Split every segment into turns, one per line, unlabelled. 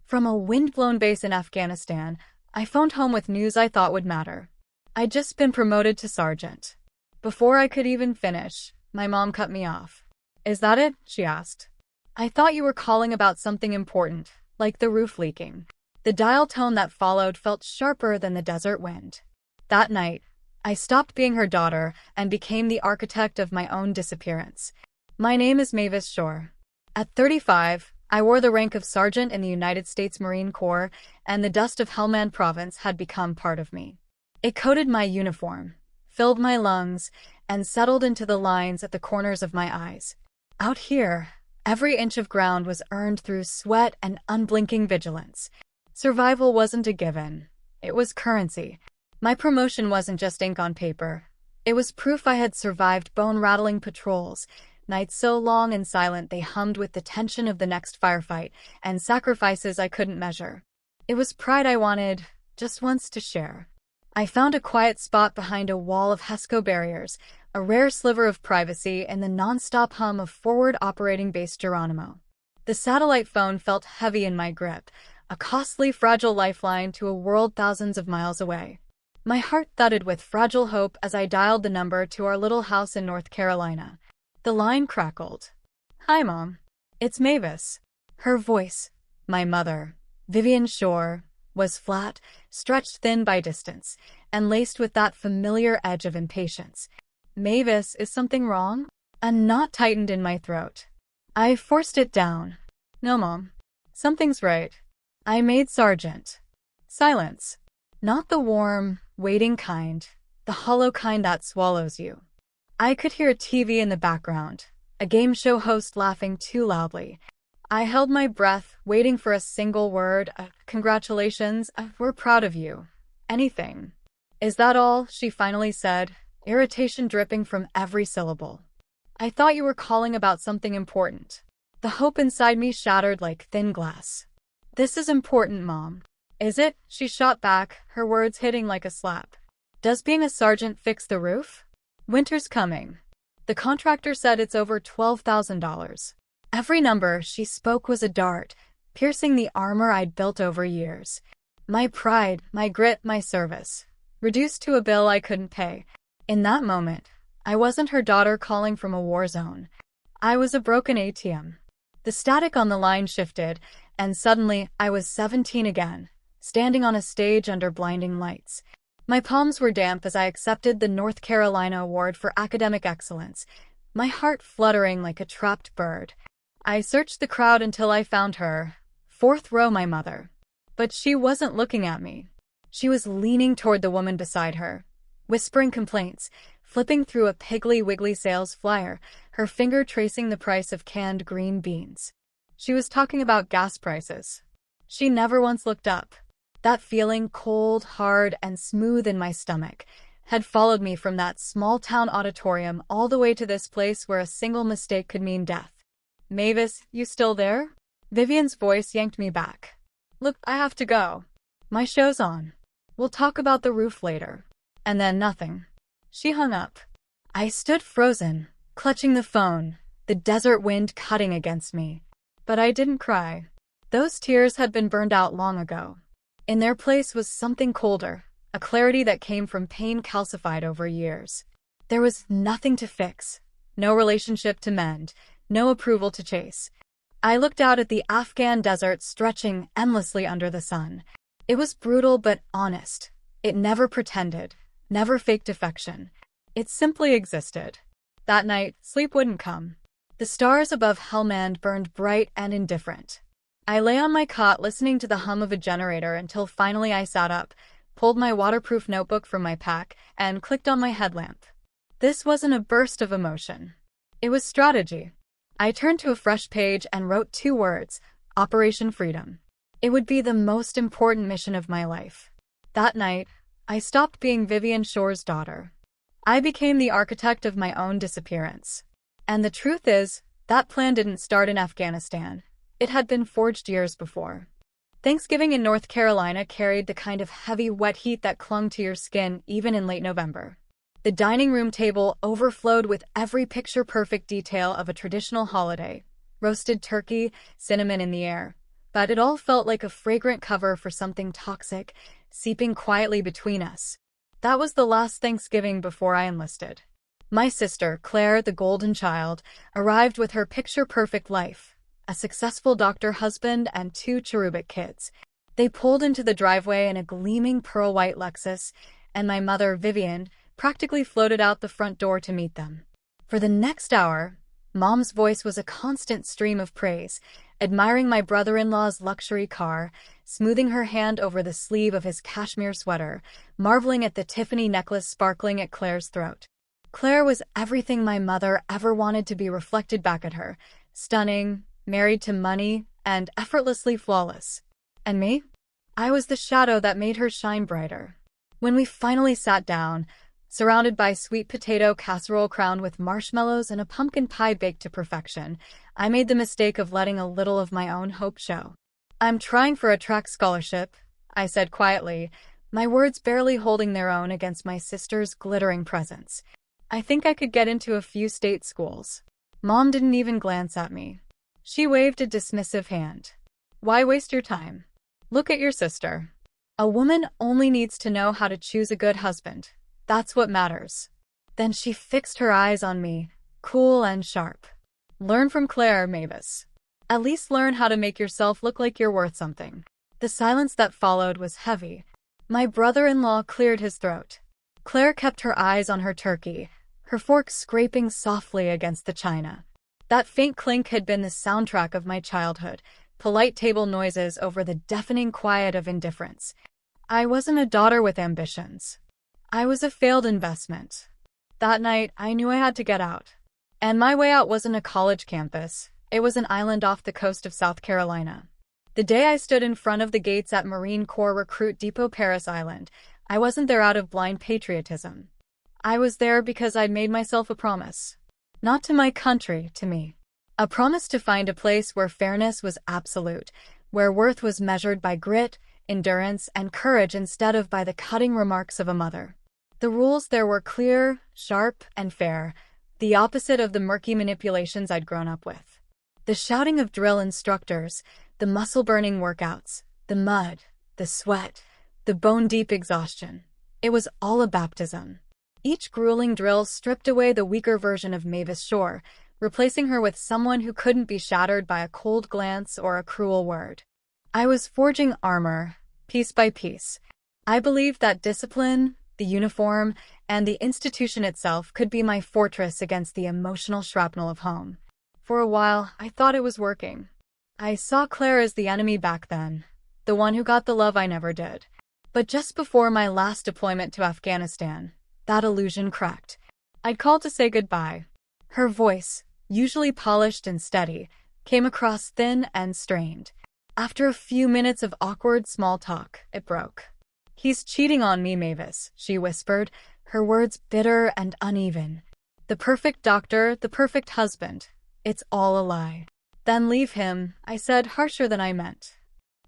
From a wind-blown base in Afghanistan, I phoned home with news I thought would matter. I'd just been promoted to sergeant. Before I could even finish, my mom cut me off. "Is that it?" she asked. "I thought you were calling about something important, like the roof leaking." The dial tone that followed felt sharper than the desert wind. That night, I stopped being her daughter and became the architect of my own disappearance. My name is Mavis Shore. At 35, I wore the rank of sergeant in the United States Marine Corps, and the dust of Helmand Province had become part of me. It coated my uniform, filled my lungs, and settled into the lines at the corners of my eyes. Out here, every inch of ground was earned through sweat and unblinking vigilance. Survival wasn't a given. It was currency. My promotion wasn't just ink on paper. It was proof I had survived bone-rattling patrols, nights so long and silent they hummed with the tension of the next firefight, and sacrifices I couldn't measure. It was pride I wanted, just once, to share. I found a quiet spot behind a wall of HESCO barriers, a rare sliver of privacy in the non-stop hum of forward operating base Geronimo. The satellite phone felt heavy in my grip, a costly, fragile lifeline to a world thousands of miles away. My heart thudded with fragile hope as I dialed the number to our little house in North Carolina. The line crackled. "Hi, Mom. It's Mavis." Her voice, my mother, Vivian Shore, was flat, stretched thin by distance, and laced with that familiar edge of impatience. "Mavis, is something wrong?" A knot tightened in my throat. I forced it down. "No, Mom. Something's right. I made sergeant." Silence. Not the warm, waiting kind, the hollow kind that swallows you. I could hear TV in the background, a game show host laughing too loudly. I held my breath, waiting for a single word. "Congratulations, we're proud of you." Anything. "Is that all?" she finally said, irritation dripping from every syllable. "I thought you were calling about something important." The hope inside me shattered like thin glass. "This is important, Mom." "Is it?" she shot back, her words hitting like a slap. "Does being a sergeant fix the roof?" "Winter's coming. The contractor said it's over $12,000. Every number she spoke was a dart, piercing the armor I'd built over years. My pride, my grit, my service, reduced to a bill I couldn't pay. In that moment, I wasn't her daughter calling from a war zone. I was a broken ATM. The static on the line shifted, and suddenly I was 17 again, standing on a stage under blinding lights. My palms were damp as I accepted the North Carolina Award for Academic Excellence, my heart fluttering like a trapped bird. I searched the crowd until I found her, fourth row, my mother. But she wasn't looking at me. She was leaning toward the woman beside her, whispering complaints, flipping through a Piggly Wiggly sales flyer, her finger tracing the price of canned green beans. She was talking about gas prices. She never once looked up. That feeling, cold, hard, and smooth in my stomach, had followed me from that small-town auditorium all the way to this place where a single mistake could mean death. "Mavis, you still there?" Vivian's voice yanked me back. "Look, I have to go. My show's on. We'll talk about the roof later." And then nothing. She hung up. I stood frozen, clutching the phone, the desert wind cutting against me. But I didn't cry. Those tears had been burned out long ago. In their place was something colder, a clarity that came from pain calcified over years. There was nothing to fix, no relationship to mend, no approval to chase. I looked out at the Afghan desert stretching endlessly under the sun. It was brutal but honest. It never pretended, never faked affection. It simply existed. That night, sleep wouldn't come. The stars above Helmand burned bright and indifferent. I lay on my cot listening to the hum of a generator until finally I sat up, pulled my waterproof notebook from my pack, and clicked on my headlamp. This wasn't a burst of emotion. It was strategy. I turned to a fresh page and wrote 2 words, Operation Freedom. It would be the most important mission of my life. That night, I stopped being Vivian Shore's daughter. I became the architect of my own disappearance. And the truth is, that plan didn't start in Afghanistan. It had been forged years before. Thanksgiving in North Carolina carried the kind of heavy, wet heat that clung to your skin even in late November. The dining room table overflowed with every picture-perfect detail of a traditional holiday. Roasted turkey, cinnamon in the air, but it all felt like a fragrant cover for something toxic, seeping quietly between us. That was the last Thanksgiving before I enlisted. My sister, Claire, the golden child, arrived with her picture-perfect life, a successful doctor husband and two cherubic kids. They pulled into the driveway in a gleaming pearl-white Lexus, and my mother, Vivian, practically floated out the front door to meet them. For the next hour, Mom's voice was a constant stream of praise, admiring my brother-in-law's luxury car, smoothing her hand over the sleeve of his cashmere sweater, marveling at the Tiffany necklace sparkling at Claire's throat. Claire was everything my mother ever wanted to be reflected back at her: stunning, married to money, and effortlessly flawless. And me? I was the shadow that made her shine brighter. When we finally sat down, surrounded by sweet potato casserole crowned with marshmallows and a pumpkin pie baked to perfection, I made the mistake of letting a little of my own hope show. "I'm trying for a track scholarship," I said quietly, my words barely holding their own against my sister's glittering presence. "I think I could get into a few state schools." Mom didn't even glance at me. She waved a dismissive hand. "Why waste your time? Look at your sister. A woman only needs to know how to choose a good husband. That's what matters." Then she fixed her eyes on me, cool and sharp. "Learn from Claire, Mavis. At least learn how to make yourself look like you're worth something." The silence that followed was heavy. My brother-in-law cleared his throat. Claire kept her eyes on her turkey, her fork scraping softly against the china. That faint clink had been the soundtrack of my childhood, polite table noises over the deafening quiet of indifference. I wasn't a daughter with ambitions. I was a failed investment. That night, I knew I had to get out. And my way out wasn't a college campus. It was an island off the coast of South Carolina. The day I stood in front of the gates at Marine Corps Recruit Depot Paris Island, I wasn't there out of blind patriotism. I was there because I'd made myself a promise. Not to my country, to me. A promise to find a place where fairness was absolute, where worth was measured by grit, endurance, and courage instead of by the cutting remarks of a mother. The rules there were clear, sharp, and fair, the opposite of the murky manipulations I'd grown up with. The shouting of drill instructors, the muscle-burning workouts, the mud, the sweat, the bone-deep exhaustion. It was all a baptism. Each grueling drill stripped away the weaker version of Mavis Shore, replacing her with someone who couldn't be shattered by a cold glance or a cruel word. I was forging armor, piece by piece. I believed that discipline, the uniform, and the institution itself could be my fortress against the emotional shrapnel of home. For a while, I thought it was working. I saw Claire as the enemy back then, the one who got the love I never did. But just before my last deployment to Afghanistan, that illusion cracked. I'd called to say goodbye. Her voice, usually polished and steady, came across thin and strained. After a few minutes of awkward small talk, it broke. "He's cheating on me, Mavis," she whispered, her words bitter and uneven. "The perfect doctor, the perfect husband. It's all a lie." "Then leave him," I said, harsher than I meant.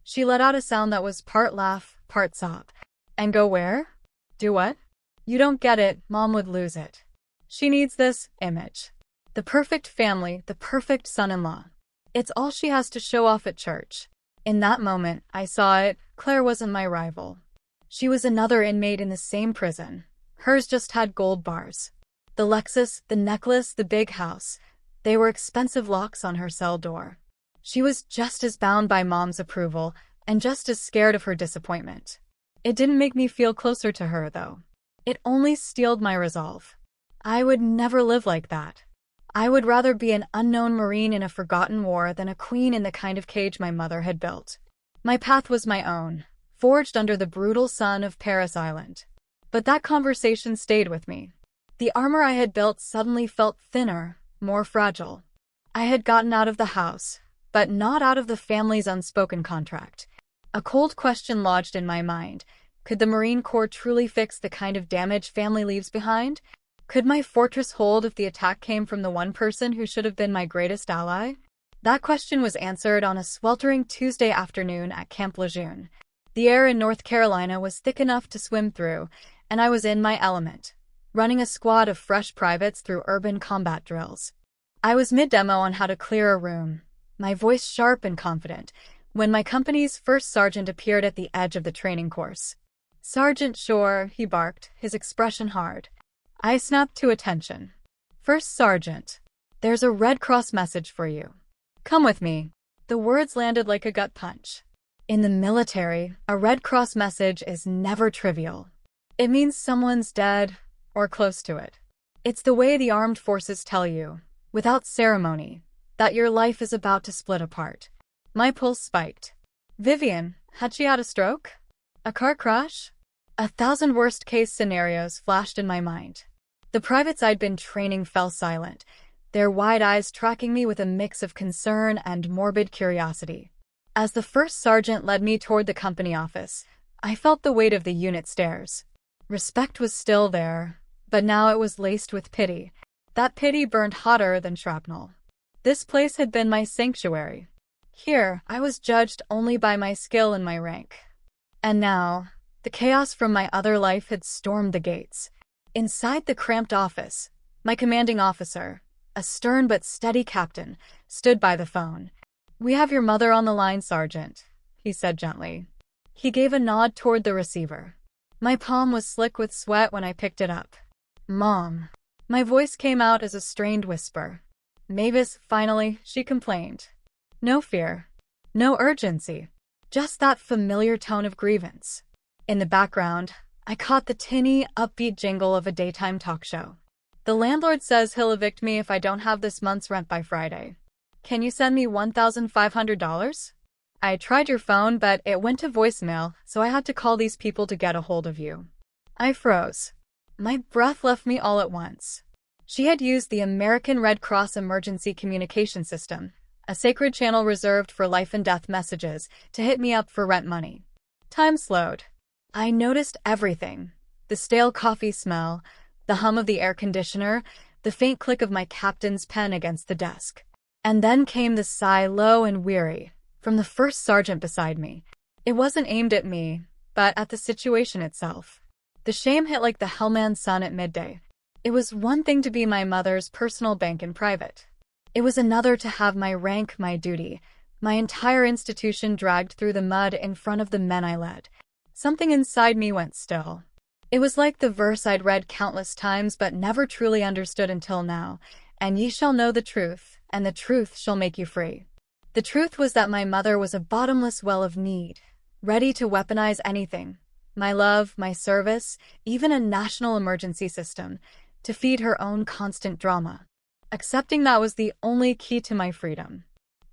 She let out a sound that was part laugh, part sob. "And go where? Do what?" "You don't get it, Mom would lose it. She needs this image. The perfect family, the perfect son-in-law. It's all she has to show off at church." In that moment, I saw it. Claire wasn't my rival. She was another inmate in the same prison. Hers just had gold bars. The Lexus, the necklace, the big house. They were expensive locks on her cell door. She was just as bound by Mom's approval, and just as scared of her disappointment. It didn't make me feel closer to her, though. It only steeled my resolve. I would never live like that. I would rather be an unknown Marine in a forgotten war than a queen in the kind of cage my mother had built. My path was my own, forged under the brutal sun of Paris Island. But that conversation stayed with me. The armor I had built suddenly felt thinner, more fragile. I had gotten out of the house, but not out of the family's unspoken contract. A cold question lodged in my mind. Could the Marine Corps truly fix the kind of damage family leaves behind? Could my fortress hold if the attack came from the one person who should have been my greatest ally? That question was answered on a sweltering Tuesday afternoon at Camp Lejeune. The air in North Carolina was thick enough to swim through, and I was in my element, running a squad of fresh privates through urban combat drills. I was mid-demo on how to clear a room, my voice sharp and confident, when my company's first sergeant appeared at the edge of the training course. "Sergeant Shore," he barked, his expression hard. I snapped to attention. "First Sergeant, there's a Red Cross message for you. Come with me." The words landed like a gut punch. In the military, a Red Cross message is never trivial. It means someone's dead, or close to it. It's the way the armed forces tell you, without ceremony, that your life is about to split apart. My pulse spiked. Vivian, had she had a stroke? A car crash? 1,000 worst-case scenarios flashed in my mind. The privates I'd been training fell silent, their wide eyes tracking me with a mix of concern and morbid curiosity. As the first sergeant led me toward the company office, I felt the weight of the unit stares. Respect was still there, but now it was laced with pity. That pity burned hotter than shrapnel. This place had been my sanctuary. Here, I was judged only by my skill and my rank. And now, the chaos from my other life had stormed the gates. Inside the cramped office, my commanding officer, a stern but steady captain, stood by the phone. "We have your mother on the line, Sergeant," he said gently. He gave a nod toward the receiver. My palm was slick with sweat when I picked it up. "Mom." My voice came out as a strained whisper. "Mavis, finally," she complained. No fear. No urgency. Just that familiar tone of grievance. In the background, I caught the tinny, upbeat jingle of a daytime talk show. "The landlord says he'll evict me if I don't have this month's rent by Friday. Can you send me $1,500? I tried your phone, but it went to voicemail, so I had to call these people to get a hold of you." I froze. My breath left me all at once. She had used the American Red Cross Emergency Communication System, a sacred channel reserved for life and death messages, to hit me up for rent money. Time slowed. I noticed everything. The stale coffee smell, the hum of the air conditioner, the faint click of my captain's pen against the desk. And then came the sigh, low and weary, from the first sergeant beside me. It wasn't aimed at me, but at the situation itself. The shame hit like the hellman's sun at midday. It was one thing to be my mother's personal bank in private. It was another to have my rank, my duty, my entire institution dragged through the mud in front of the men I led. Something inside me went still. It was like the verse I'd read countless times but never truly understood until now. "And ye shall know the truth, and the truth shall make you free." The truth was that my mother was a bottomless well of need, ready to weaponize anything, my love, my service, even a national emergency system, to feed her own constant drama. Accepting that was the only key to my freedom.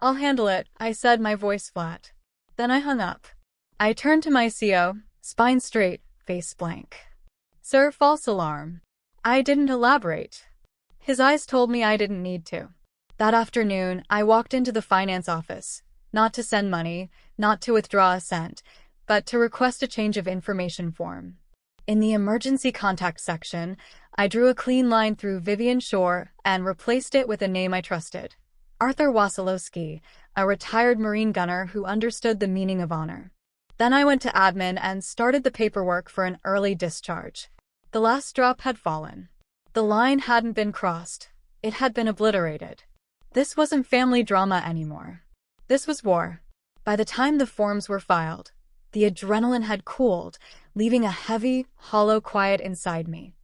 "I'll handle it," I said, my voice flat. Then I hung up. I turned to my CO, spine straight, face blank. "Sir, false alarm." I didn't elaborate. His eyes told me I didn't need to. That afternoon, I walked into the finance office, not to send money, not to withdraw a cent, but to request a change of information form. In the emergency contact section, I drew a clean line through Vivian Shore and replaced it with a name I trusted. Arthur Wasilowski, a retired Marine gunner who understood the meaning of honor. Then I went to admin and started the paperwork for an early discharge. The last drop had fallen. The line hadn't been crossed. It had been obliterated. This wasn't family drama anymore. This was war. By the time the forms were filed, the adrenaline had cooled, leaving a heavy, hollow quiet inside me.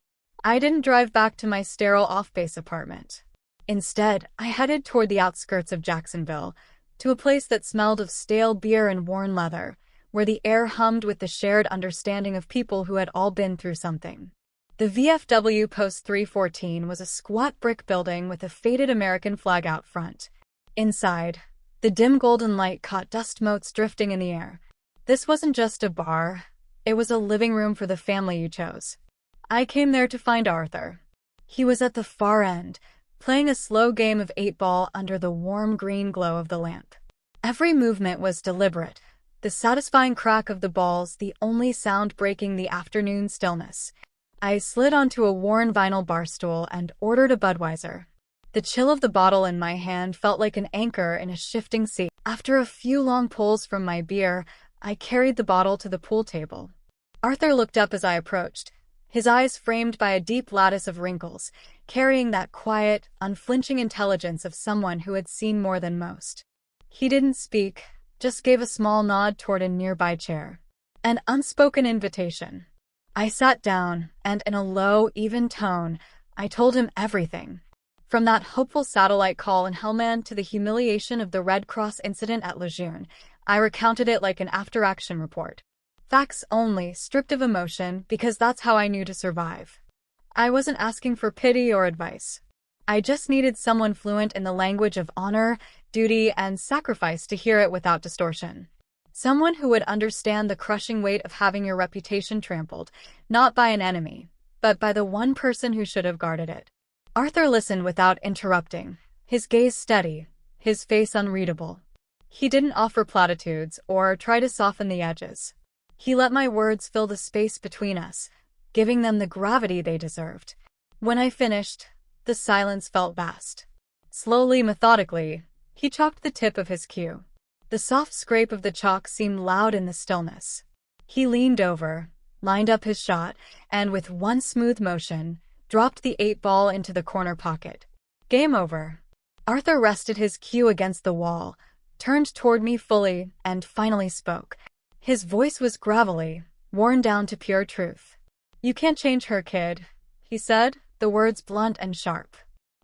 I didn't drive back to my sterile off-base apartment. Instead, I headed toward the outskirts of Jacksonville, to a place that smelled of stale beer and worn leather, where the air hummed with the shared understanding of people who had all been through something. The VFW Post 314 was a squat brick building with a faded American flag out front. Inside, the dim golden light caught dust motes drifting in the air. This wasn't just a bar, it was a living room for the family you chose. I came there to find Arthur. He was at the far end, playing a slow game of 8-ball under the warm green glow of the lamp. Every movement was deliberate, the satisfying crack of the balls the only sound breaking the afternoon stillness. I slid onto a worn vinyl bar stool and ordered a Budweiser. The chill of the bottle in my hand felt like an anchor in a shifting sea. After a few long pulls from my beer, I carried the bottle to the pool table. Arthur looked up as I approached, his eyes framed by a deep lattice of wrinkles, carrying that quiet, unflinching intelligence of someone who had seen more than most. He didn't speak, just gave a small nod toward a nearby chair. An unspoken invitation. I sat down, and in a low, even tone, I told him everything. From that hopeful satellite call in Helmand to the humiliation of the Red Cross incident at Lejeune, I recounted it like an after-action report. Facts only, stripped of emotion, because that's how I knew to survive. I wasn't asking for pity or advice. I just needed someone fluent in the language of honor, duty, and sacrifice to hear it without distortion. Someone who would understand the crushing weight of having your reputation trampled, not by an enemy, but by the one person who should have guarded it. Arthur listened without interrupting, his gaze steady, his face unreadable. He didn't offer platitudes or try to soften the edges. He let my words fill the space between us, giving them the gravity they deserved. When I finished, the silence felt vast. Slowly, methodically, he chalked the tip of his cue. The soft scrape of the chalk seemed loud in the stillness. He leaned over, lined up his shot, and with one smooth motion, dropped the 8-ball into the corner pocket. Game over. Arthur rested his cue against the wall, turned toward me fully, and finally spoke. His voice was gravelly, worn down to pure truth. "You can't change her, kid," he said, the words blunt and sharp.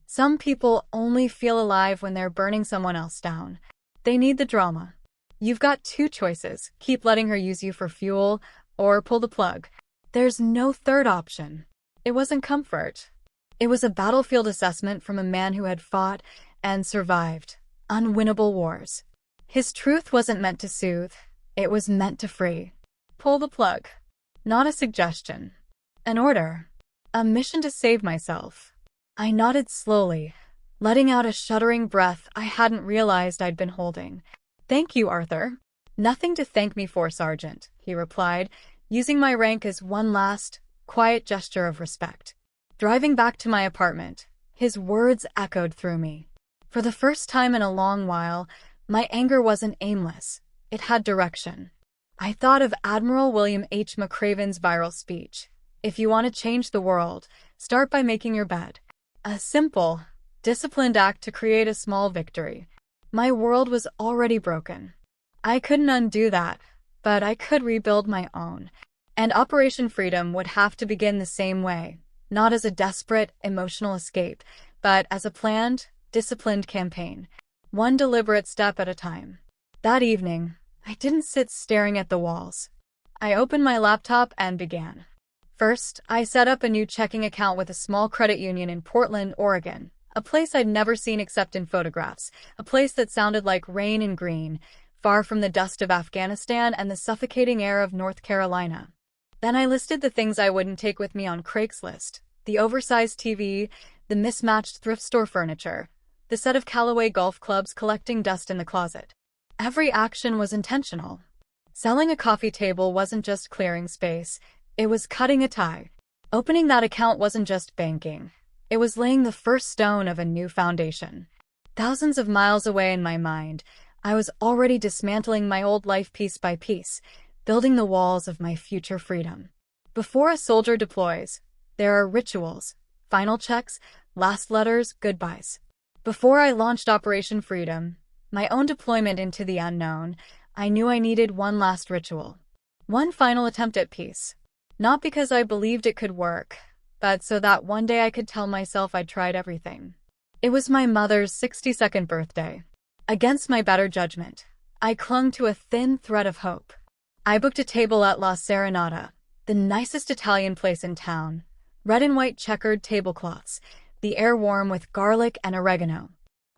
"Some people only feel alive when they're burning someone else down. They need the drama. You've got two choices: keep letting her use you for fuel, or pull the plug. There's no third option." It wasn't comfort. It was a battlefield assessment from a man who had fought and survived unwinnable wars. His truth wasn't meant to soothe, it was meant to free. Pull the plug. Not a suggestion. An order. A mission to save myself. I nodded slowly, letting out a shuddering breath I hadn't realized I'd been holding. "Thank you, Arthur." "Nothing to thank me for, Sergeant," he replied, using my rank as one last, quiet gesture of respect. Driving back to my apartment, his words echoed through me. For the first time in a long while, my anger wasn't aimless. It had direction. I thought of Admiral William H. McRaven's viral speech. "If you want to change the world, start by making your bed." A simple, disciplined act to create a small victory. My world was already broken. I couldn't undo that, but I could rebuild my own. And Operation Freedom would have to begin the same way, not as a desperate, emotional escape, but as a planned, disciplined campaign, one deliberate step at a time. That evening, I didn't sit staring at the walls. I opened my laptop and began. First, I set up a new checking account with a small credit union in Portland, Oregon, a place I'd never seen except in photographs, a place that sounded like rain and green, far from the dust of Afghanistan and the suffocating air of North Carolina. Then I listed the things I wouldn't take with me on Craigslist: the oversized TV, the mismatched thrift store furniture, the set of Callaway golf clubs collecting dust in the closet. Every action was intentional. Selling a coffee table wasn't just clearing space, it was cutting a tie. Opening that account wasn't just banking, it was laying the first stone of a new foundation. Thousands of miles away in my mind, I was already dismantling my old life piece by piece, building the walls of my future freedom. Before a soldier deploys, there are rituals, final checks, last letters, goodbyes. Before I launched Operation Freedom, my own deployment into the unknown, I knew I needed one last ritual. One final attempt at peace. Not because I believed it could work, but so that one day I could tell myself I'd tried everything. It was my mother's 62nd birthday. Against my better judgment, I clung to a thin thread of hope. I booked a table at La Serenata, the nicest Italian place in town. Red and white checkered tablecloths, the air warm with garlic and oregano.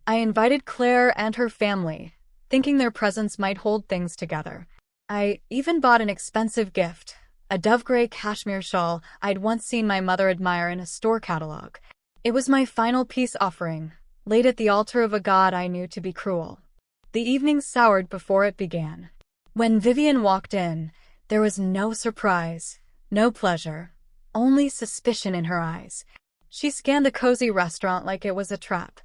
I invited Claire and her family, thinking their presence might hold things together. I even bought an expensive gift, a dove-gray cashmere shawl I'd once seen my mother admire in a store catalog. It was my final peace offering, laid at the altar of a god I knew to be cruel. The evening soured before it began. When Vivian walked in, there was no surprise, no pleasure, only suspicion in her eyes. She scanned the cozy restaurant like it was a trap.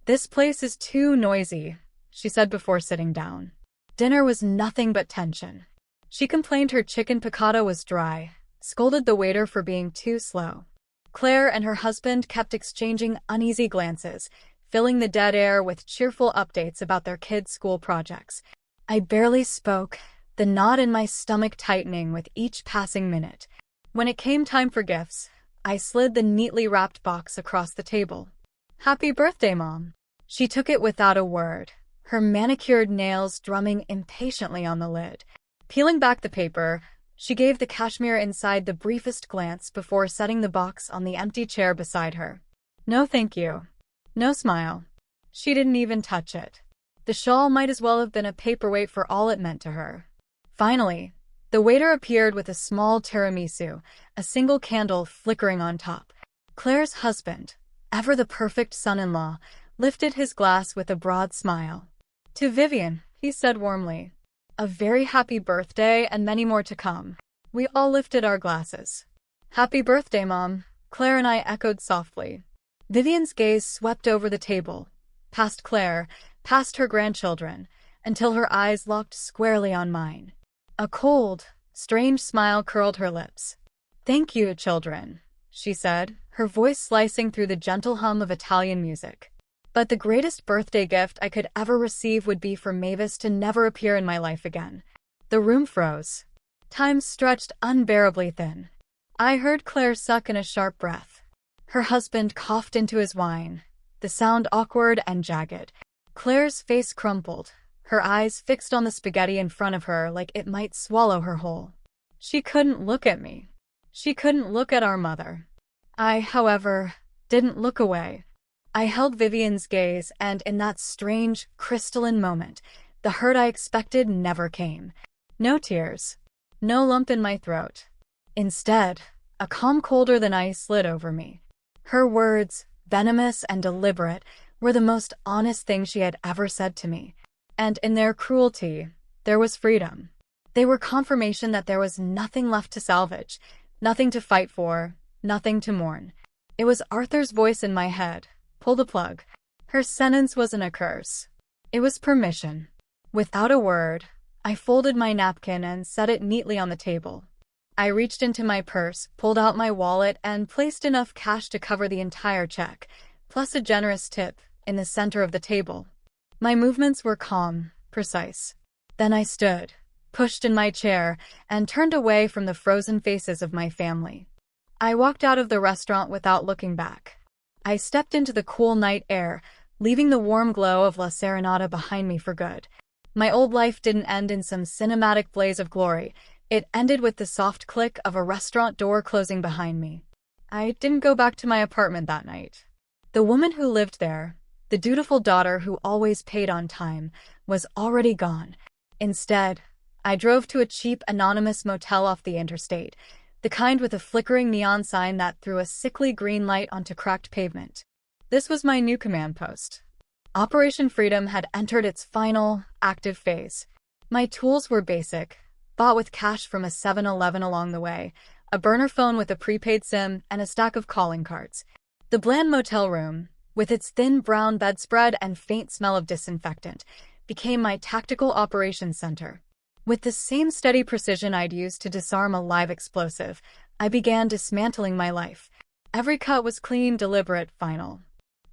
"This place is too noisy," she said before sitting down. Dinner was nothing but tension. She complained her chicken piccata was dry, scolded the waiter for being too slow. Claire and her husband kept exchanging uneasy glances, filling the dead air with cheerful updates about their kids' school projects. I barely spoke, the knot in my stomach tightening with each passing minute. When it came time for gifts, I slid the neatly wrapped box across the table. "Happy birthday, Mom." She took it without a word, her manicured nails drumming impatiently on the lid. Peeling back the paper, she gave the cashmere inside the briefest glance before setting the box on the empty chair beside her. No thank you. No smile. She didn't even touch it. The shawl might as well have been a paperweight for all it meant to her. Finally, the waiter appeared with a small tiramisu, a single candle flickering on top. Claire's husband, ever the perfect son-in-law, lifted his glass with a broad smile. "To Vivian," he said warmly. "A very happy birthday and many more to come." We all lifted our glasses. "Happy birthday, Mom," Claire and I echoed softly. Vivian's gaze swept over the table, past Claire, past her grandchildren, until her eyes locked squarely on mine. A cold, strange smile curled her lips. "Thank you, children," she said, her voice slicing through the gentle hum of Italian music. But the greatest birthday gift I could ever receive would be for Mavis to never appear in my life again. The room froze. Time stretched unbearably thin. I heard Claire suck in a sharp breath. Her husband coughed into his wine, the sound awkward and jagged. Claire's face crumpled, her eyes fixed on the spaghetti in front of her like it might swallow her whole. She couldn't look at me. She couldn't look at our mother. I, however, didn't look away. I held Vivian's gaze, and in that strange, crystalline moment, the hurt I expected never came. No tears. No lump in my throat. Instead, a calm colder than ice slid over me. Her words, venomous and deliberate, were the most honest thing she had ever said to me. And in their cruelty, there was freedom. They were confirmation that there was nothing left to salvage, nothing to fight for, nothing to mourn. It was Arthur's voice in my head. Pull the plug. Her sentence wasn't a curse. It was permission. Without a word, I folded my napkin and set it neatly on the table. I reached into my purse, pulled out my wallet, and placed enough cash to cover the entire check, plus a generous tip, in the center of the table. My movements were calm, precise. Then I stood, pushed in my chair, and turned away from the frozen faces of my family. I walked out of the restaurant without looking back. I stepped into the cool night air, leaving the warm glow of La Serenata behind me for good. My old life didn't end in some cinematic blaze of glory. It ended with the soft click of a restaurant door closing behind me. I didn't go back to my apartment that night. The woman who lived there, the dutiful daughter who always paid on time, was already gone. Instead, I drove to a cheap, anonymous motel off the interstate, the kind with a flickering neon sign that threw a sickly green light onto cracked pavement. This was my new command post. Operation Freedom had entered its final, active phase. My tools were basic, bought with cash from a 7-Eleven along the way, a burner phone with a prepaid SIM, and a stack of calling cards. The bland motel room, with its thin brown bedspread and faint smell of disinfectant, became my tactical operations center. With the same steady precision I'd used to disarm a live explosive, I began dismantling my life. Every cut was clean, deliberate, final.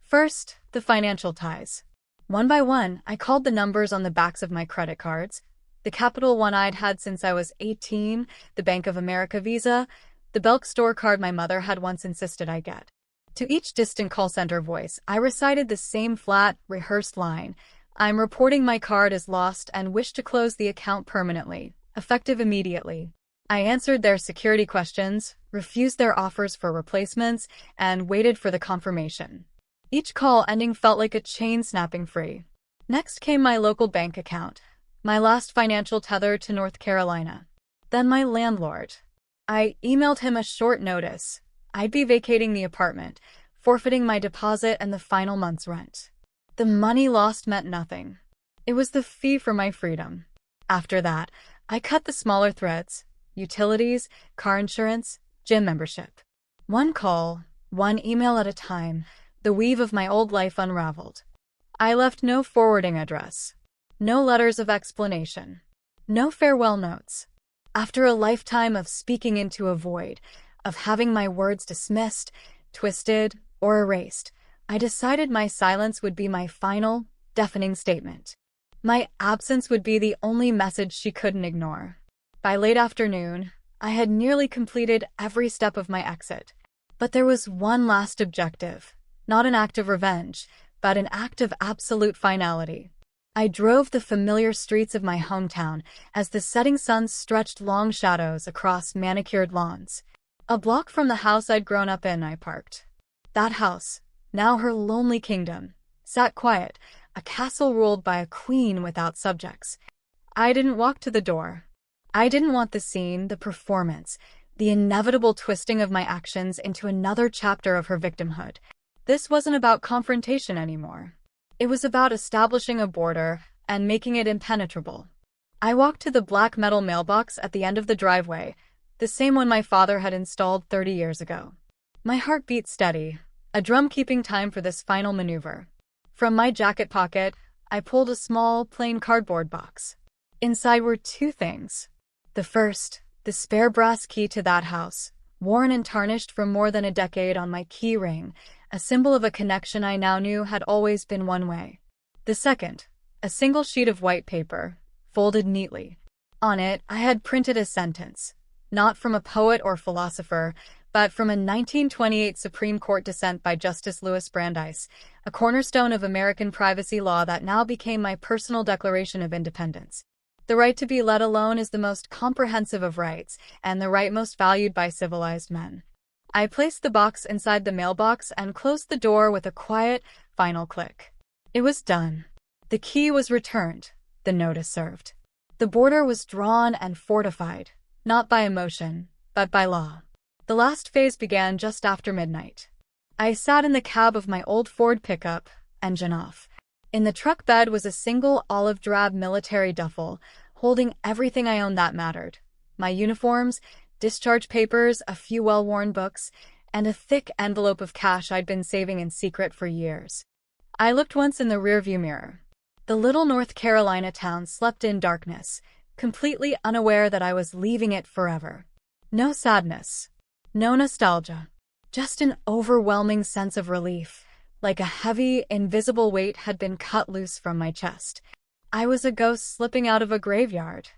First, the financial ties. One by one, I called the numbers on the backs of my credit cards. The Capital One I'd had since I was 18, the Bank of America Visa, the Belk store card my mother had once insisted I get. To each distant call center voice, I recited the same flat, rehearsed line. "I'm reporting my card as lost and wish to close the account permanently, effective immediately." I answered their security questions, refused their offers for replacements, and waited for the confirmation. Each call ending felt like a chain snapping free. Next came my local bank account, my last financial tether to North Carolina. Then my landlord. I emailed him a short notice. I'd be vacating the apartment, forfeiting my deposit and the final month's rent. The money lost meant nothing. It was the fee for my freedom. After that, I cut the smaller threads: utilities, car insurance, gym membership. One call, one email at a time, the weave of my old life unraveled. I left no forwarding address, no letters of explanation, no farewell notes. After a lifetime of speaking into a void, of having my words dismissed, twisted, or erased, I decided my silence would be my final, deafening statement. My absence would be the only message she couldn't ignore. By late afternoon, I had nearly completed every step of my exit. But there was one last objective, not an act of revenge, but an act of absolute finality. I drove the familiar streets of my hometown as the setting sun stretched long shadows across manicured lawns. A block from the house I'd grown up in, I parked. That house, now her lonely kingdom, sat quiet, a castle ruled by a queen without subjects. I didn't walk to the door. I didn't want the scene, the performance, the inevitable twisting of my actions into another chapter of her victimhood. This wasn't about confrontation anymore. It was about establishing a border and making it impenetrable. I walked to the black metal mailbox at the end of the driveway, the same one my father had installed 30 years ago. My heart beat steady, a drum keeping time for this final maneuver. From my jacket pocket, I pulled a small, plain cardboard box. Inside were two things. The first, the spare brass key to that house, worn and tarnished for more than a decade on my key ring, a symbol of a connection I now knew had always been one way. The second, a single sheet of white paper, folded neatly. On it, I had printed a sentence, not from a poet or philosopher, but from a 1928 Supreme Court dissent by Justice Louis Brandeis, a cornerstone of American privacy law that now became my personal Declaration of Independence. The right to be let alone is the most comprehensive of rights, and the right most valued by civilized men. I placed the box inside the mailbox and closed the door with a quiet, final click. It was done. The key was returned, the notice served. The border was drawn and fortified, not by emotion, but by law. The last phase began just after midnight. I sat in the cab of my old Ford pickup, engine off. In the truck bed was a single olive-drab military duffel, holding everything I owned that mattered. My uniforms, discharge papers, a few well-worn books, and a thick envelope of cash I'd been saving in secret for years. I looked once in the rearview mirror. The little North Carolina town slept in darkness, completely unaware that I was leaving it forever. No sadness. No nostalgia. Just an overwhelming sense of relief, like a heavy, invisible weight had been cut loose from my chest. I was a ghost slipping out of a graveyard.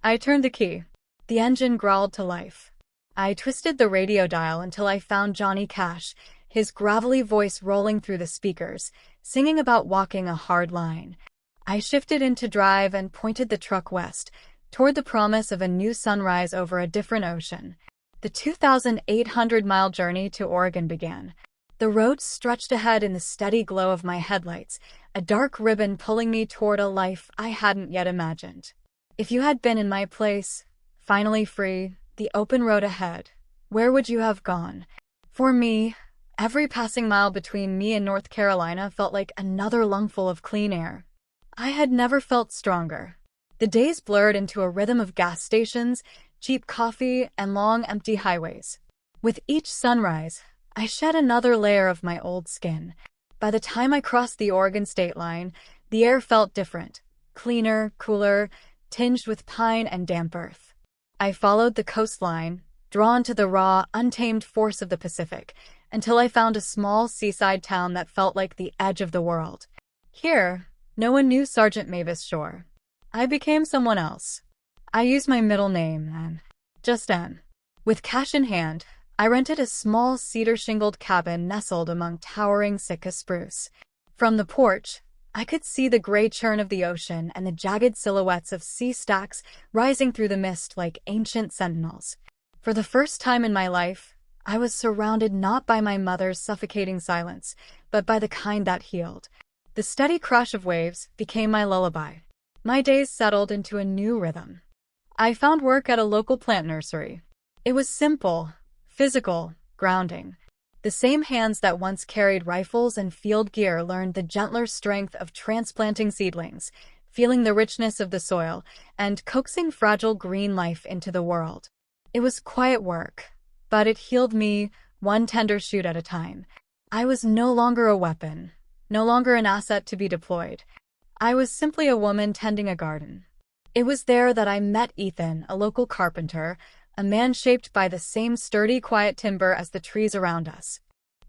I turned the key. The engine growled to life. I twisted the radio dial until I found Johnny Cash, his gravelly voice rolling through the speakers, singing about walking a hard line. I shifted into drive and pointed the truck west, toward the promise of a new sunrise over a different ocean. The 2,800-mile journey to Oregon began. The road stretched ahead in the steady glow of my headlights, a dark ribbon pulling me toward a life I hadn't yet imagined. If you had been in my place, finally free, the open road ahead, where would you have gone? For me, every passing mile between me and North Carolina felt like another lungful of clean air. I had never felt stronger. The days blurred into a rhythm of gas stations, cheap coffee, and long, empty highways. With each sunrise, I shed another layer of my old skin. By the time I crossed the Oregon state line, the air felt different, cleaner, cooler, tinged with pine and damp earth. I followed the coastline, drawn to the raw, untamed force of the Pacific, until I found a small seaside town that felt like the edge of the world. Here, no one knew Sergeant Mavis Shore. I became someone else. I used my middle name, and just Anne. With cash in hand, I rented a small cedar-shingled cabin nestled among towering Sitka spruce. From the porch, I could see the gray churn of the ocean and the jagged silhouettes of sea stacks rising through the mist like ancient sentinels. For the first time in my life, I was surrounded not by my mother's suffocating silence, but by the kind that healed. The steady crash of waves became my lullaby. My days settled into a new rhythm. I found work at a local plant nursery. It was simple, physical, grounding. The same hands that once carried rifles and field gear learned the gentler strength of transplanting seedlings, feeling the richness of the soil, and coaxing fragile green life into the world. It was quiet work, but it healed me, one tender shoot at a time. I was no longer a weapon, no longer an asset to be deployed. I was simply a woman tending a garden. It was there that I met Ethan, a local carpenter, a man shaped by the same sturdy, quiet timber as the trees around us.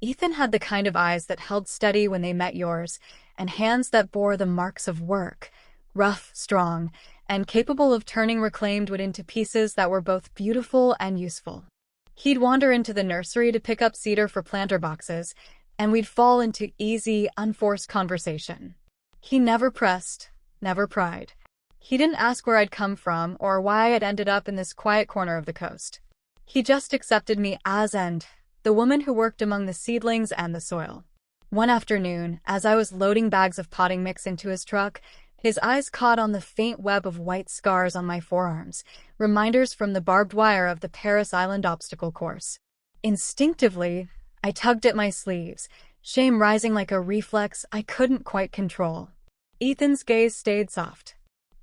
Ethan had the kind of eyes that held steady when they met yours, and hands that bore the marks of work, rough, strong, and capable of turning reclaimed wood into pieces that were both beautiful and useful. He'd wander into the nursery to pick up cedar for planter boxes, and we'd fall into easy, unforced conversation. He never pressed, never pried. He didn't ask where I'd come from or why I'd ended up in this quiet corner of the coast. He just accepted me as the woman who worked among the seedlings and the soil. One afternoon, as I was loading bags of potting mix into his truck, his eyes caught on the faint web of white scars on my forearms, reminders from the barbed wire of the Paris Island obstacle course. Instinctively, I tugged at my sleeves, shame rising like a reflex I couldn't quite control. Ethan's gaze stayed soft.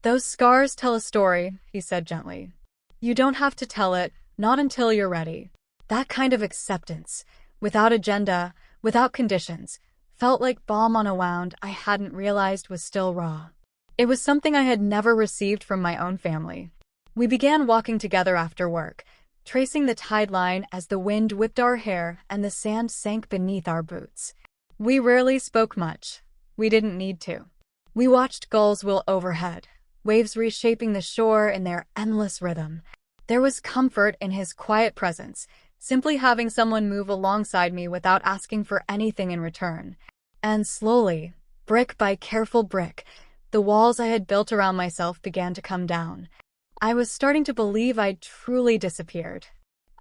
"Those scars tell a story," he said gently. "You don't have to tell it, not until you're ready." That kind of acceptance, without agenda, without conditions, felt like balm on a wound I hadn't realized was still raw. It was something I had never received from my own family. We began walking together after work, tracing the tide line as the wind whipped our hair and the sand sank beneath our boots. We rarely spoke much. We didn't need to. We watched gulls wheel overhead, waves reshaping the shore in their endless rhythm. There was comfort in his quiet presence, simply having someone move alongside me without asking for anything in return. And slowly, brick by careful brick, the walls I had built around myself began to come down. I was starting to believe I'd truly disappeared.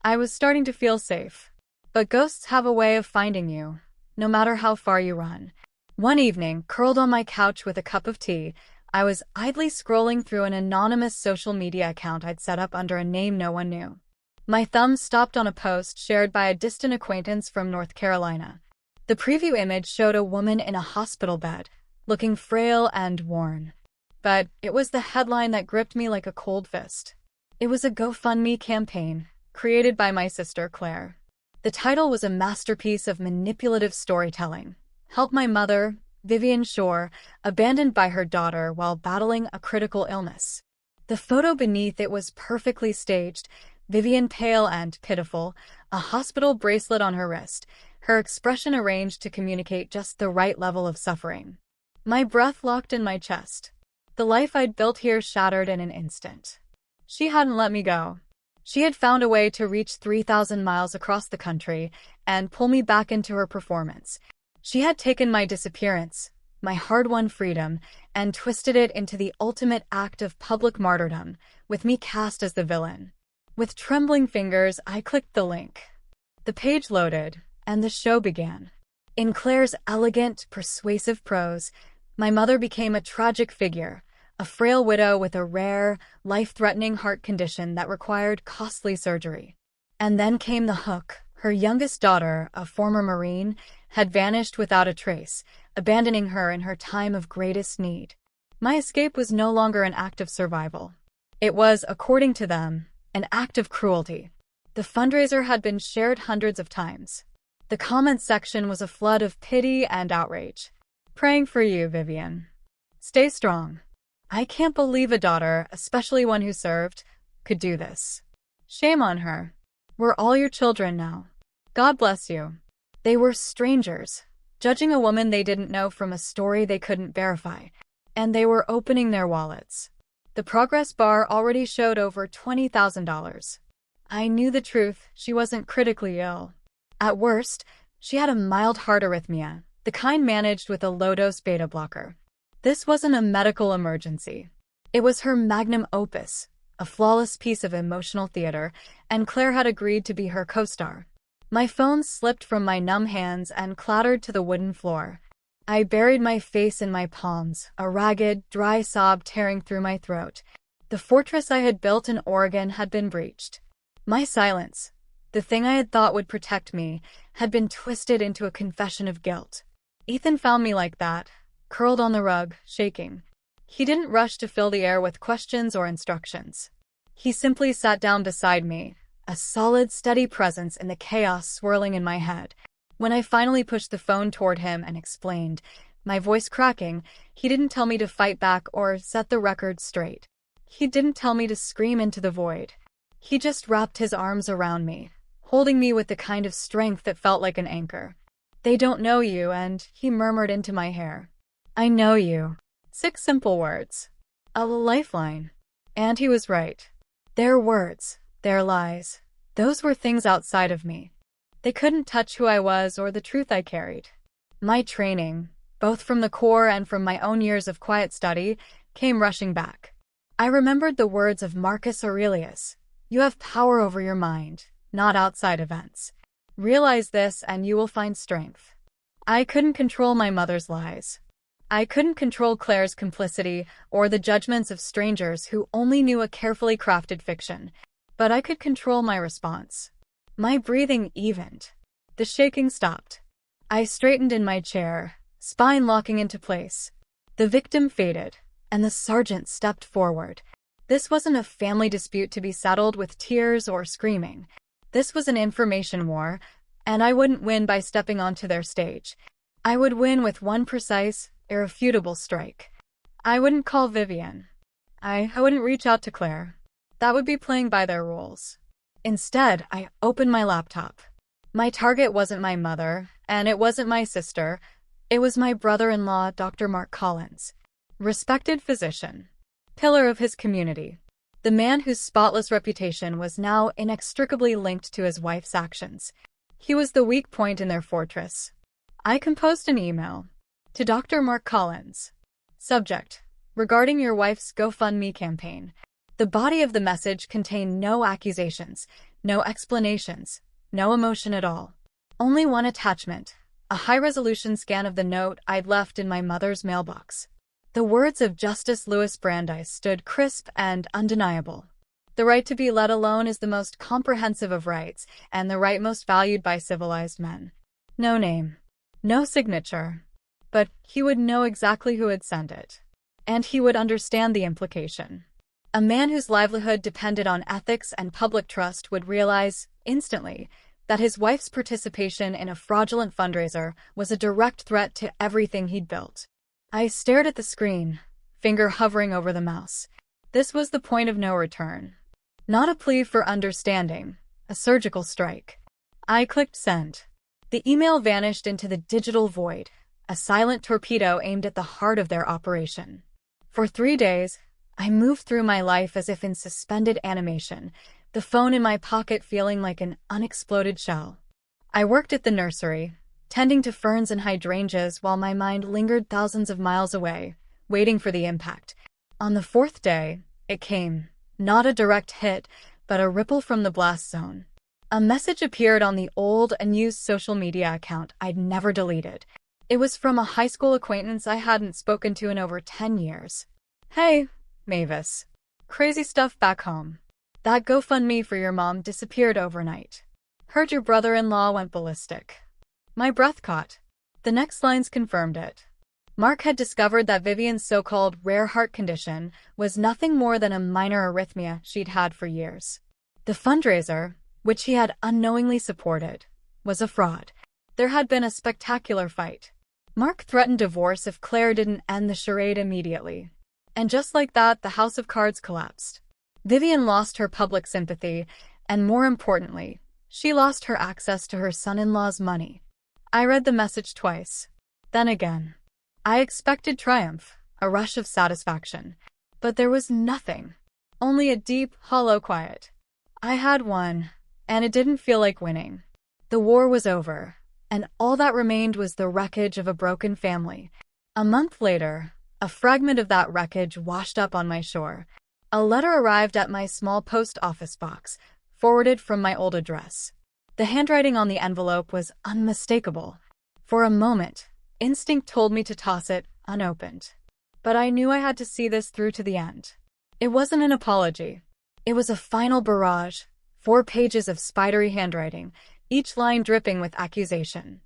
I was starting to feel safe. But ghosts have a way of finding you, no matter how far you run. One evening, curled on my couch with a cup of tea, I was idly scrolling through an anonymous social media account I'd set up under a name no one knew. My thumb stopped on a post shared by a distant acquaintance from North Carolina. The preview image showed a woman in a hospital bed, looking frail and worn. But it was the headline that gripped me like a cold fist. It was a GoFundMe campaign, created by my sister Claire. The title was a masterpiece of manipulative storytelling. "Help my mother, Vivian Shore, abandoned by her daughter while battling a critical illness." The photo beneath it was perfectly staged, Vivian pale and pitiful, a hospital bracelet on her wrist, her expression arranged to communicate just the right level of suffering. My breath locked in my chest. The life I'd built here shattered in an instant. She hadn't let me go. She had found a way to reach 3,000 miles across the country and pull me back into her performance. She had taken my disappearance, my hard-won freedom, and twisted it into the ultimate act of public martyrdom, with me cast as the villain. With trembling fingers, I clicked the link. The page loaded, and the show began. In Claire's elegant, persuasive prose, my mother became a tragic figure, a frail widow with a rare, life-threatening heart condition that required costly surgery. And then came the hook. Her youngest daughter, a former Marine, had vanished without a trace, abandoning her in her time of greatest need. My escape was no longer an act of survival. It was, according to them, an act of cruelty. The fundraiser had been shared hundreds of times. The comments section was a flood of pity and outrage. "Praying for you, Vivian. Stay strong. I can't believe a daughter, especially one who served, could do this. Shame on her. We're all your children now. God bless you." They were strangers, judging a woman they didn't know from a story they couldn't verify, and they were opening their wallets. The progress bar already showed over $20,000. I knew the truth, she wasn't critically ill. At worst, she had a mild heart arrhythmia, the kind managed with a low-dose beta blocker. This wasn't a medical emergency. It was her magnum opus, a flawless piece of emotional theater, and Claire had agreed to be her co-star. My phone slipped from my numb hands and clattered to the wooden floor. I buried my face in my palms, a ragged, dry sob tearing through my throat. The fortress I had built in Oregon had been breached. My silence, the thing I had thought would protect me, had been twisted into a confession of guilt. Ethan found me like that, curled on the rug, shaking. He didn't rush to fill the air with questions or instructions. He simply sat down beside me, a solid, steady presence in the chaos swirling in my head. When I finally pushed the phone toward him and explained, my voice cracking, he didn't tell me to fight back or set the record straight. He didn't tell me to scream into the void. He just wrapped his arms around me, holding me with the kind of strength that felt like an anchor. "They don't know you," and he murmured into my hair. "I know you." 6 simple words. A lifeline. And he was right. Their words, their lies, those were things outside of me. They couldn't touch who I was or the truth I carried. My training, both from the Corps and from my own years of quiet study, came rushing back. I remembered the words of Marcus Aurelius. You have power over your mind, not outside events. Realize this and you will find strength. I couldn't control my mother's lies. I couldn't control Claire's complicity or the judgments of strangers who only knew a carefully crafted fiction, but I could control my response. My breathing evened. The shaking stopped. I straightened in my chair, spine locking into place. The victim faded, and the sergeant stepped forward. This wasn't a family dispute to be settled with tears or screaming. This was an information war, and I wouldn't win by stepping onto their stage. I would win with one precise, irrefutable strike. I wouldn't call Vivian. I wouldn't reach out to Claire. That would be playing by their rules. Instead, I opened my laptop. My target wasn't my mother, and it wasn't my sister. It was my brother-in-law, Dr. Mark Collins. Respected physician. Pillar of his community. The man whose spotless reputation was now inextricably linked to his wife's actions. He was the weak point in their fortress. I composed an email. To Dr. Mark Collins. Subject: regarding your wife's GoFundMe campaign. The body of the message contained no accusations, no explanations, no emotion at all. Only one attachment, a high-resolution scan of the note I'd left in my mother's mailbox. The words of Justice Louis Brandeis stood crisp and undeniable. The right to be let alone is the most comprehensive of rights, and the right most valued by civilized men. No name. No signature. But he would know exactly who had sent it. And he would understand the implication. A man whose livelihood depended on ethics and public trust would realize, instantly, that his wife's participation in a fraudulent fundraiser was a direct threat to everything he'd built. I stared at the screen, finger hovering over the mouse. This was the point of no return. Not a plea for understanding, a surgical strike. I clicked send. The email vanished into the digital void, a silent torpedo aimed at the heart of their operation. For 3 days, I moved through my life as if in suspended animation, the phone in my pocket feeling like an unexploded shell. I worked at the nursery, tending to ferns and hydrangeas while my mind lingered thousands of miles away, waiting for the impact. On the 4th day, it came. Not a direct hit, but a ripple from the blast zone. A message appeared on the old, unused social media account I'd never deleted. It was from a high school acquaintance I hadn't spoken to in over 10 years. Hey, Mavis. Crazy stuff back home. That GoFundMe for your mom disappeared overnight. Heard your brother-in-law went ballistic. My breath caught. The next lines confirmed it. Mark had discovered that Vivian's so-called rare heart condition was nothing more than a minor arrhythmia she'd had for years. The fundraiser, which he had unknowingly supported, was a fraud. There had been a spectacular fight. Mark threatened divorce if Claire didn't end the charade immediately. And just like that, the house of cards collapsed. Vivian lost her public sympathy, and more importantly, she lost her access to her son-in-law's money. I read the message twice. Then again. I expected triumph, a rush of satisfaction. But there was nothing. Only a deep, hollow quiet. I had won, and it didn't feel like winning. The war was over, and all that remained was the wreckage of a broken family. A month later, a fragment of that wreckage washed up on my shore. A letter arrived at my small post office box, forwarded from my old address. The handwriting on the envelope was unmistakable. For a moment, instinct told me to toss it unopened. But I knew I had to see this through to the end. It wasn't an apology. It was a final barrage, 4 pages of spidery handwriting, each line dripping with accusation.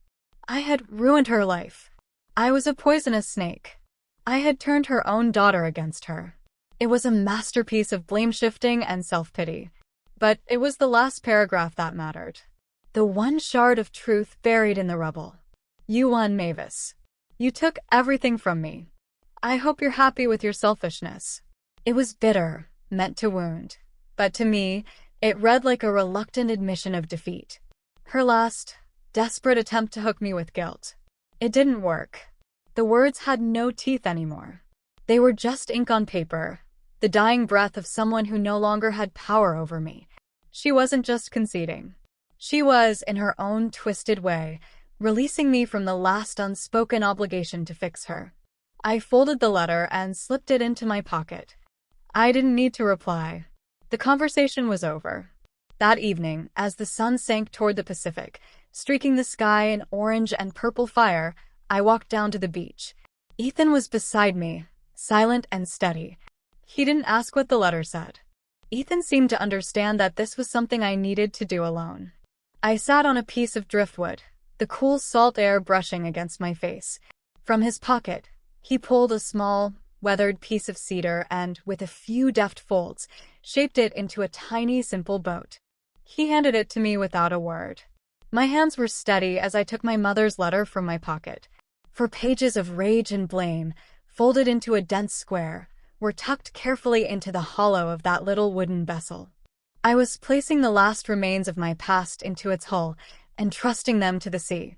I had ruined her life. I was a poisonous snake. I had turned her own daughter against her. It was a masterpiece of blame-shifting and self-pity. But it was the last paragraph that mattered. The one shard of truth buried in the rubble. You won, Mavis. You took everything from me. I hope you're happy with your selfishness. It was bitter, meant to wound. But to me, it read like a reluctant admission of defeat. Her last, desperate attempt to hook me with guilt. It didn't work. The words had no teeth anymore. They were just ink on paper, the dying breath of someone who no longer had power over me. She wasn't just conceding. She was, in her own twisted way, releasing me from the last unspoken obligation to fix her. I folded the letter and slipped it into my pocket. I didn't need to reply. The conversation was over. That evening, as the sun sank toward the Pacific, streaking the sky in orange and purple fire, I walked down to the beach. Ethan was beside me, silent and steady. He didn't ask what the letter said. Ethan seemed to understand that this was something I needed to do alone. I sat on a piece of driftwood, the cool salt air brushing against my face. From his pocket, he pulled a small, weathered piece of cedar and, with a few deft folds, shaped it into a tiny, simple boat. He handed it to me without a word. My hands were steady as I took my mother's letter from my pocket. For pages of rage and blame, folded into a dense square, were tucked carefully into the hollow of that little wooden vessel. I was placing the last remains of my past into its hull and trusting them to the sea.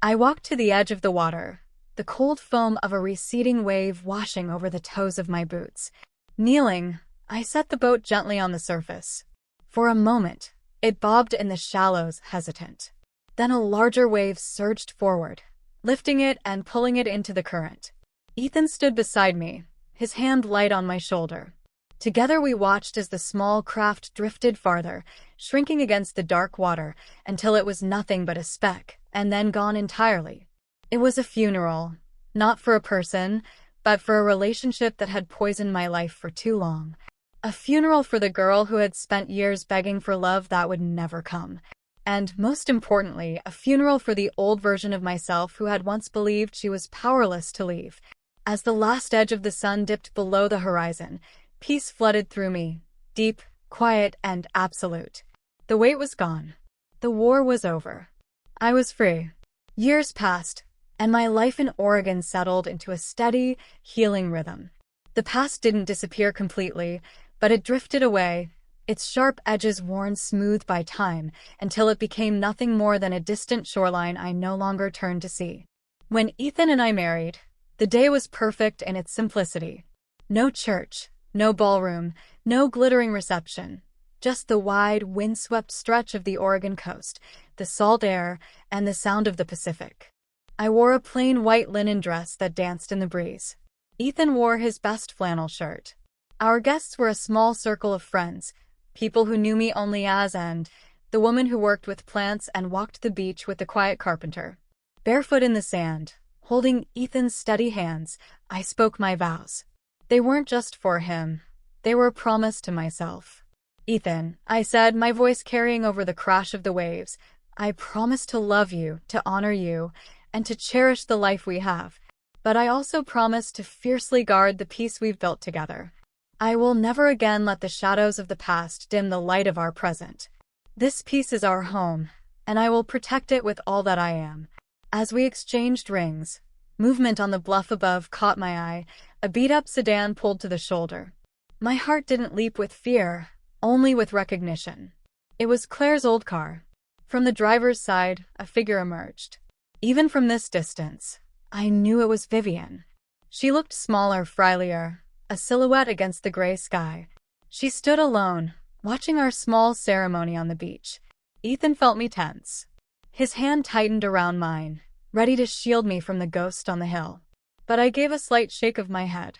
I walked to the edge of the water, the cold foam of a receding wave washing over the toes of my boots. Kneeling, I set the boat gently on the surface. For a moment, it bobbed in the shallows, hesitant. Then a larger wave surged forward, lifting it and pulling it into the current. Ethan stood beside me, his hand light on my shoulder. Together we watched as the small craft drifted farther, shrinking against the dark water until it was nothing but a speck, and then gone entirely. It was a funeral, not for a person, but for a relationship that had poisoned my life for too long. A funeral for the girl who had spent years begging for love that would never come. And, most importantly, a funeral for the old version of myself who had once believed she was powerless to leave. As the last edge of the sun dipped below the horizon, peace flooded through me, deep, quiet, and absolute. The weight was gone. The war was over. I was free. Years passed, and my life in Oregon settled into a steady, healing rhythm. The past didn't disappear completely, but it drifted away, its sharp edges worn smooth by time, until it became nothing more than a distant shoreline I no longer turned to see. When Ethan and I married, the day was perfect in its simplicity. No church, no ballroom, no glittering reception, just the wide, windswept stretch of the Oregon coast, the salt air, and the sound of the Pacific. I wore a plain white linen dress that danced in the breeze. Ethan wore his best flannel shirt. Our guests were a small circle of friends, people who knew me only as and the woman who worked with plants and walked the beach with the quiet carpenter. Barefoot in the sand, holding Ethan's steady hands, I spoke my vows. They weren't just for him. They were a promise to myself. Ethan, I said, my voice carrying over the crash of the waves, I promise to love you, to honor you, and to cherish the life we have. But I also promise to fiercely guard the peace we've built together. I will never again let the shadows of the past dim the light of our present. This peace is our home, and I will protect it with all that I am. As we exchanged rings, movement on the bluff above caught my eye, a beat-up sedan pulled to the shoulder. My heart didn't leap with fear, only with recognition. It was Claire's old car. From the driver's side, a figure emerged. Even from this distance, I knew it was Vivian. She looked smaller, frilier, a silhouette against the gray sky. She stood alone, watching our small ceremony on the beach. Ethan felt me tense. His hand tightened around mine, ready to shield me from the ghost on the hill. But I gave a slight shake of my head.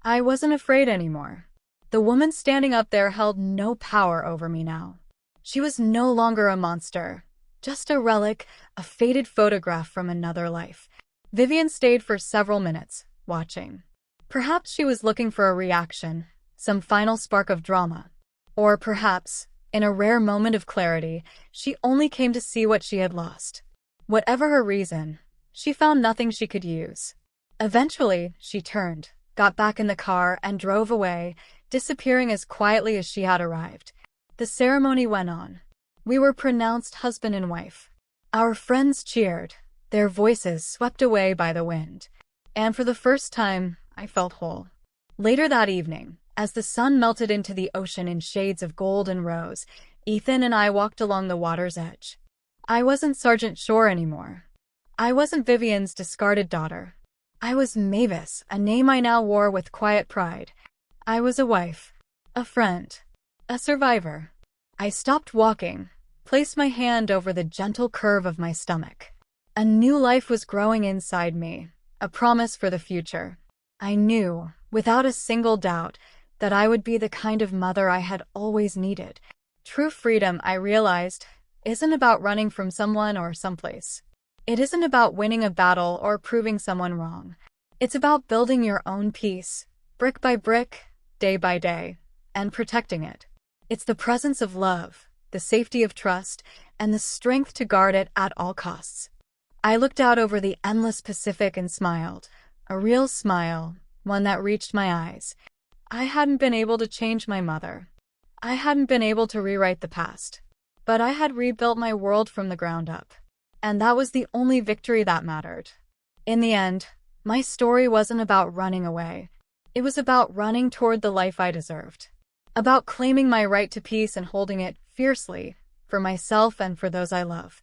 I wasn't afraid anymore. The woman standing up there held no power over me now. She was no longer a monster, just a relic, a faded photograph from another life. Vivian stayed for several minutes, watching. Perhaps she was looking for a reaction, some final spark of drama. Or perhaps, in a rare moment of clarity, she only came to see what she had lost. Whatever her reason, she found nothing she could use. Eventually, she turned, got back in the car, and drove away, disappearing as quietly as she had arrived. The ceremony went on. We were pronounced husband and wife. Our friends cheered, their voices swept away by the wind. And for the first time, I felt whole. Later that evening, as the sun melted into the ocean in shades of gold and rose, Ethan and I walked along the water's edge. I wasn't Sergeant Shore anymore. I wasn't Vivian's discarded daughter. I was Mavis, a name I now wore with quiet pride. I was a wife, a friend, a survivor. I stopped walking, placed my hand over the gentle curve of my stomach. A new life was growing inside me, a promise for the future. I knew, without a single doubt, that I would be the kind of mother I had always needed. True freedom, I realized, isn't about running from someone or someplace. It isn't about winning a battle or proving someone wrong. It's about building your own peace, brick by brick, day by day, and protecting it. It's the presence of love, the safety of trust, and the strength to guard it at all costs. I looked out over the endless Pacific and smiled, a real smile, one that reached my eyes. I hadn't been able to change my mother. I hadn't been able to rewrite the past. But I had rebuilt my world from the ground up. And that was the only victory that mattered. In the end, my story wasn't about running away. It was about running toward the life I deserved. About claiming my right to peace and holding it fiercely, for myself and for those I love.